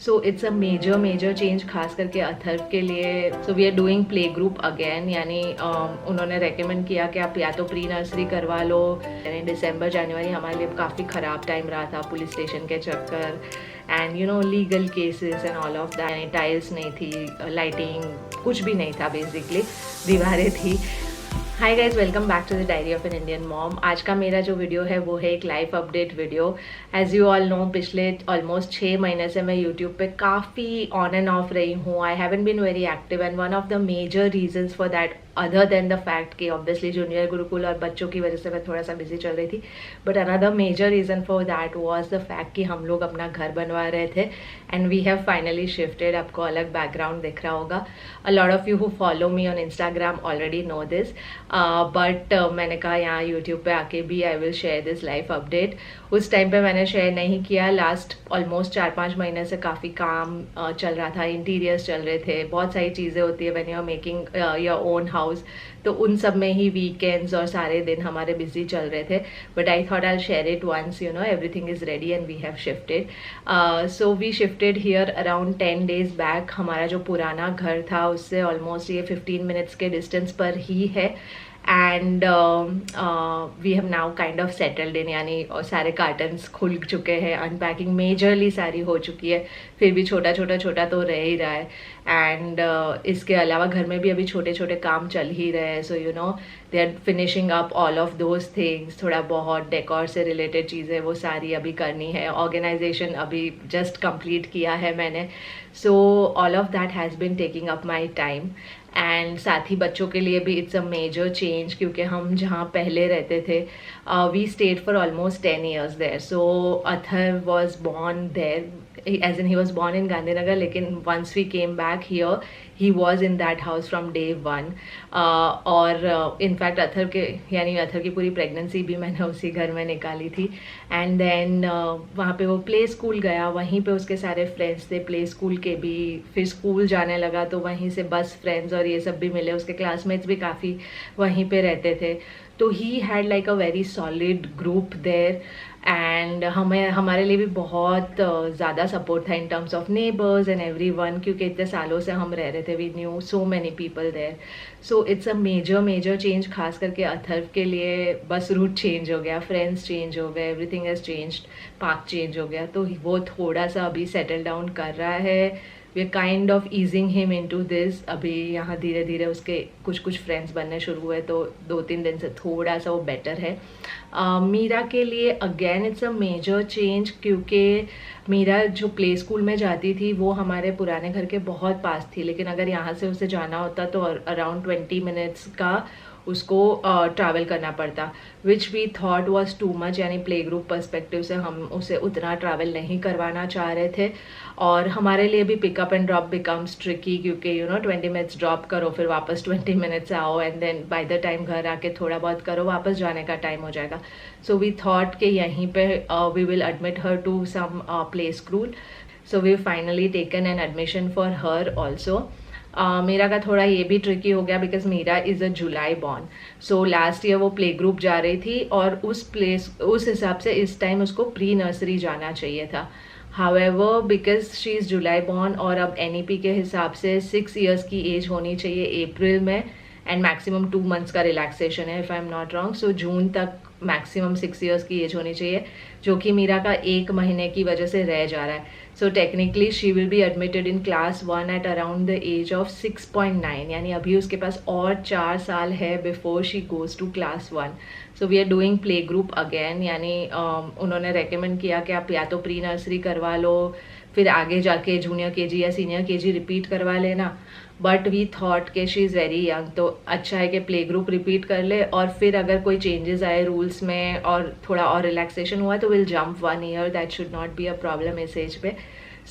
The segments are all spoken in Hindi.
So it's a major change खास करके अथर्व के लिए. So we are doing play group again, यानी उन्होंने रेकमेंड किया कि आप या तो प्री नर्सरी करवा लो. यानी दिसंबर जनवरी हमारे लिए काफ़ी ख़राब टाइम रहा था, पुलिस स्टेशन के चक्कर and you no legal cases and all of that. Tiles नहीं थी, लाइटिंग कुछ भी नहीं था, बेसिकली दीवारें थी. Hi guys, welcome back to the diary of an Indian mom. आज का मेरा जो वीडियो है वो है एक life update video. As you all know, पिछले ऑलमोस्ट 6 महीने से मैं यूट्यूब पे काफ़ी ऑन एंड ऑफ रही हूँ. I haven't been very active and one of the major reasons for that, other than the fact कि ऑब्वियसली जूनियर गुरुकुल और बच्चों की वजह से मैं थोड़ा सा बिजी चल रही थी, but another major reason for that was the fact कि हम लोग अपना घर बनवा रहे थे and we have finally shifted. आपको अलग बैकग्राउंड दिख रहा होगा. A lot of you who follow me on Instagram already know this, but मैंने कहा यहाँ यूट्यूब पे आके भी I will share this life update. उस टाइम पे मैंने शेयर नहीं किया. लास्ट ऑलमोस्ट 4-5 महीने से काफ़ी काम चल रहा था, इंटीरियर्स चल रहे थे, बहुत सारी चीज़ें होती है when you are making your own house. तो उन सब में ही वीकेंड्स और सारे दिन हमारे बिजी चल रहे थे. But I thought I share it once you know everything is ready and we have shifted. So we shifted here around 10 days बैक. हमारा जो पुराना घर था उससे ऑलमोस्ट ये 15 minutes के डिस्टेंस पर ही है. And we have now kind of settled in, यानी सारे कार्टन्स खुल चुके हैं, अनपैकिंग मेजरली सारी हो चुकी है. फिर भी छोटा तो रह ही रहा है. एंड इसके अलावा घर में भी अभी छोटे छोटे काम चल ही रहे हैं. So you know they are finishing up all of those things. थोड़ा बहुत डेकोर से रिलेटेड चीज़ें वो सारी अभी करनी है. ऑर्गेनाइजेशन अभी जस्ट कंप्लीट किया है मैंने. So all of that has been taking up my time. And साथ ही बच्चों के लिए भी इट्स अ मेजर चेंज, क्योंकि हम जहाँ पहले रहते थे we stayed for almost 10 years there. So Atharv was born there, as in he was born in Gandhinagar, लेकिन once we came back here he was in that house from day one. और इनफैक्ट अथर के यानी अथर की पूरी प्रेगनेंसी भी मैंने उसी घर में निकाली थी. एंड देन वहाँ पे वो प्ले स्कूल गया, वहीं पे उसके सारे फ्रेंड्स थे प्ले स्कूल के भी. फिर स्कूल जाने लगा तो वहीं से बस फ्रेंड्स और ये सब भी मिले. उसके क्लासमेट्स भी काफ़ी वहीं पे रहते थे. तो he had like a very solid group there. And हमारे लिए भी बहुत ज़्यादा सपोर्ट था in terms of neighbours and everyone, क्योंकि इतने सालों से हम रह रहे थे. We knew so many people there. So it's a major change. खास करके अथर्व के लिए बस रूट चेंज हो गया, फ्रेंड्स चेंज हो गए, everything has changed, park change हो गया. तो वो थोड़ा सा अभी सेटल डाउन कर रहा है. We are kind of easing him into this. अभी यहाँ धीरे धीरे उसके कुछ फ्रेंड्स बनने शुरू हुए, तो 2-3 दिन से थोड़ा सा वो बेटर है. मीरा के लिए again it's a major change, क्योंकि मीरा जो प्ले स्कूल में जाती थी वो हमारे पुराने घर के बहुत पास थी. लेकिन अगर यहाँ से उसे जाना होता तो अराउंड 20 minutes का उसको ट्रैवल करना पड़ता, which we thought was too much. यानी प्ले ग्रुप पर्सपेक्टिव से हम उसे उतना ट्रैवल नहीं करवाना चाह रहे थे. और हमारे लिए भी pickup and drop becomes tricky, क्योंकि यू नो 20 minutes ड्रॉप करो, फिर वापस 20 minutes आओ, and then by the time घर आके थोड़ा बहुत करो, वापस जाने का टाइम हो जाएगा. सो वी थॉट कि यहीं पे we will admit her to some play school. So we finally taken an admission for her also. Meera का थोड़ा ये भी ट्रिकी हो गया because Meera is a July born. So last year वो प्ले ग्रुप जा रही थी और उस हिसाब से इस टाइम उसको प्री नर्सरी जाना चाहिए था. However because she is July born और अब NEP के हिसाब से 6 years की एज होनी चाहिए अप्रैल में, एंड मैक्सिमम 2 months का रिलैक्सेशन है if I am not wrong. So जून तक मैक्सिमम 6 years की एज होनी चाहिए, जो कि मीरा का 1 महीने की वजह से रह जा रहा है. So technically she will be admitted in class 1 at around the age of 6.9, यानी अभी उसके पास और 4 साल है before she goes to class 1. So we are doing play group again, यानी उन्होंने रेकमेंड किया कि आप या तो प्री नर्सरी करवा लो, फिर आगे जाके जूनियर KG या सीनियर KG रिपीट करवा लेना. बट वी थॉट कि शी इज़ वेरी यंग, तो अच्छा है कि प्ले ग्रुप रिपीट कर ले, और फिर अगर कोई चेंजेस आए रूल्स में और थोड़ा और रिलैक्सेशन हुआ तो will jump 1 year. That should not be a problem इस एज पे.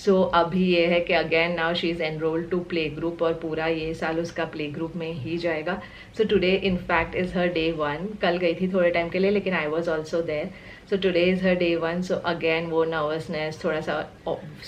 सो अभी ये है कि again now she is enrolled to play group, और पूरा ये साल उसका प्ले ग्रुप में ही जाएगा. So today in fact is her day 1. कल गई थी थोड़े टाइम के लिए, लेकिन I was also there. So today is her day 1. So again वो नर्वसनेस थोड़ा सा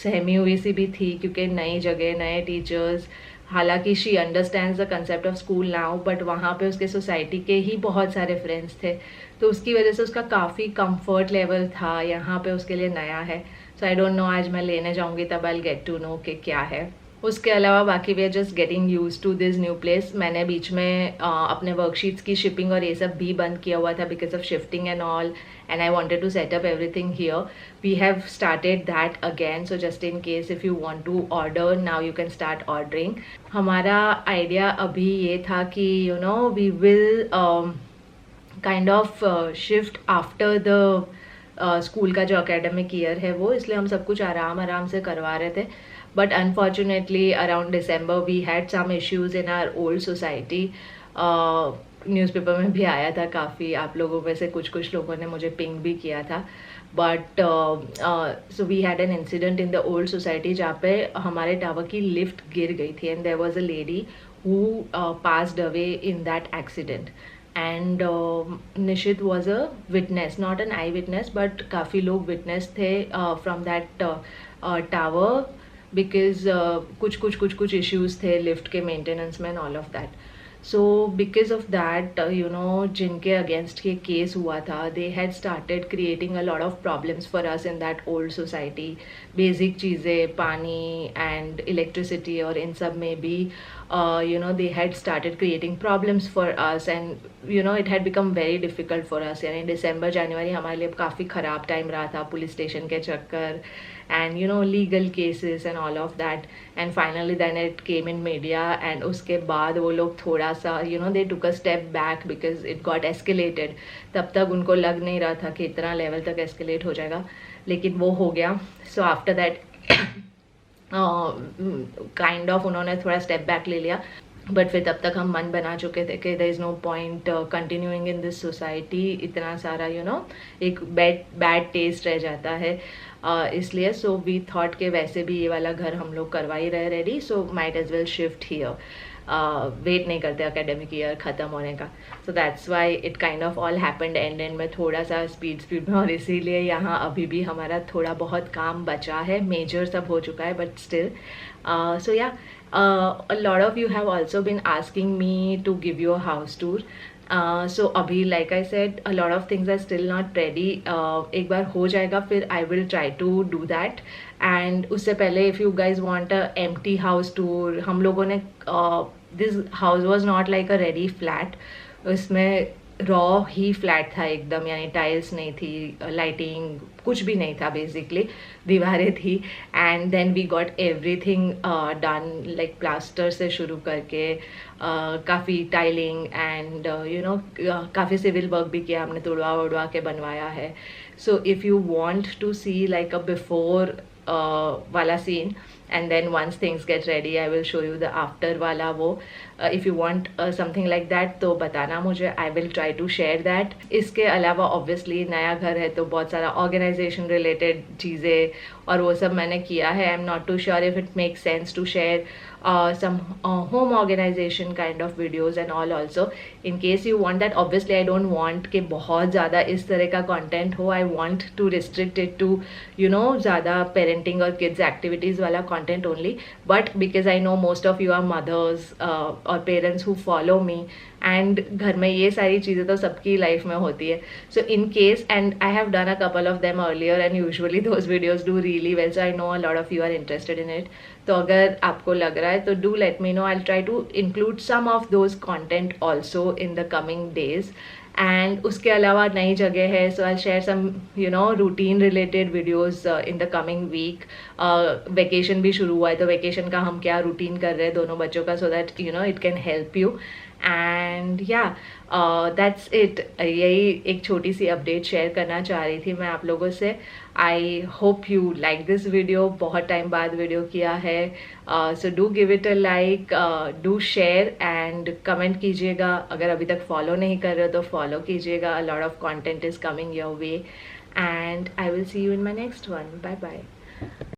सहमी हुई सी भी थी, क्योंकि नई जगह, नए टीचर्स. हालांकि she understands the concept of school now, but वहाँ पे उसके सोसाइटी के ही बहुत सारे फ्रेंड्स थे, तो उसकी वजह से उसका काफ़ी कंफर्ट लेवल था. यहाँ पे उसके लिए नया है. सो सो आई डोंट नो, आज मैं लेने जाऊँगी तब आई गेट टू नो कि क्या है। उसके अलावा बाकी we are just getting used to this new place. मैंने बीच में अपने वर्कशीट्स की शिपिंग और ये सब भी बंद किया हुआ था because of shifting and all, and I wanted to set up everything here. We have started that again, so just in case if you want to order now you can start ordering. हमारा आइडिया अभी ये था कि you know we will kind of shift after the school का जो अकेडमिक ईयर है वो, इसलिए हम सब कुछ आराम से करवा रहे थे। But unfortunately around December we had some issues in our old society. Newspaper में भी आया था काफ़ी, आप लोगों में से कुछ लोगों ने मुझे पिंग भी किया था। But so we had an incident in the old society जहाँ पे हमारे टावर की लिफ्ट गिर गई थी and there was a lady who passed away in that accident and Nishit was a witness, not an eye witness but काफ़ी लोग विटनेस थे फ्रॉम दैट टावर बिकॉज कुछ इश्यूज थे लिफ्ट के मेंटेनेंस में and all of that. So because of that you know जिनके अगेंस्ट ये केस हुआ था they had started creating a lot of problems for us in that old society. Basic चीज़ें, पानी एंड इलेक्ट्रिसिटी और इन सब में भी you know they had started creating problems for us and you know it had become very difficult for us। यानी दिसंबर जनवरी हमारे लिए काफ़ी ख़राब टाइम रहा था, पुलिस स्टेशन के चक्कर and you know legal cases and all of that, and finally then it came in media and उसके बाद वो लोग थोड़ा सा you know they took a step back because it got escalated। तब तक उनको लग नहीं रहा था कि इतना लेवल तक escalate हो जाएगा, लेकिन वो हो गया। So after that kind of उन्होंने थोड़ा स्टेप बैक ले लिया, बट फिर तब तक हम मन बना चुके थे कि there is no point continuing in this society. इतना सारा यू नो एक बैड टेस्ट रह जाता है, इसलिए सो वी थॉट के वैसे भी ये वाला घर हम लोग करवा ही रहे ready, so might as well shift here. Wait नहीं करते एकेडमिक ईयर ख़त्म होने का। So that's why it kind of all happened end में थोड़ा सा स्पीड में, और इसीलिए यहाँ अभी भी हमारा थोड़ा बहुत काम बचा है। मेजर सब हो चुका है बट स्टिल सो या a lot of you have also been asking me to give you a house tour. So अभी like I said a lot of things are still not ready. एक बार हो जाएगा फिर I will try to do that. And उससे पहले if you guys want a empty house tour, हम लोगों ने this house was not like a ready flat. उसमें रॉ ही फ्लैट था एकदम, यानी टाइल्स नहीं थी, लाइटिंग कुछ भी नहीं था, बेसिकली दीवारें थी। And then we got everything done, like plaster से शुरू करके काफ़ी टाइलिंग एंड यू नो काफ़ी सिविल वर्क भी किया हमने, तुड़वा उड़वा के बनवाया है। So if you want to see like a before वाला scene and then once things get ready I will show you the after वाला वो। if you want something like that तो बताना मुझे, I will try to share that। इसके अलावा obviously नया घर है तो बहुत सारा organization related चीज़ें और वो सब मैंने किया है। I'm not too sure if it makes sense to share some home organization kind of videos and all also in case you want that। obviously I don't want कि बहुत ज़्यादा इस तरह का content हो, I want to restrict it to you know ज़्यादा parenting और kids activities वाला content only, but because I know most of you are mothers or parents who follow me and घर में ये सारी चीज़ें तो सबकी लाइफ में होती है। so in case, and I have done a couple of them earlier and usually those videos do really well, so I know a lot of you are interested in it। तो अगर आपको लग रहा है तो do let me know, I'll try to include some of those content also in the coming days। and उसके अलावा नई जगह है, so I'll share some you know routine related videos in the coming week। Vacation भी शुरू हुआ है तो वेकेशन का हम क्या रूटीन कर रहे हैं दोनों बच्चों का, so that you know it can help you। And या दैट्स इट। यही एक छोटी सी अपडेट शेयर करना चाह रही थी मैं आप लोगों से। I hope you like this video, बहुत टाइम बाद वीडियो किया है, so do give it a like, do share and comment कीजिएगा। अगर अभी तक फॉलो नहीं कर रहे हो तो फॉलो कीजिएगा। A lot of content is coming your way and I will see you in my next one. Bye bye.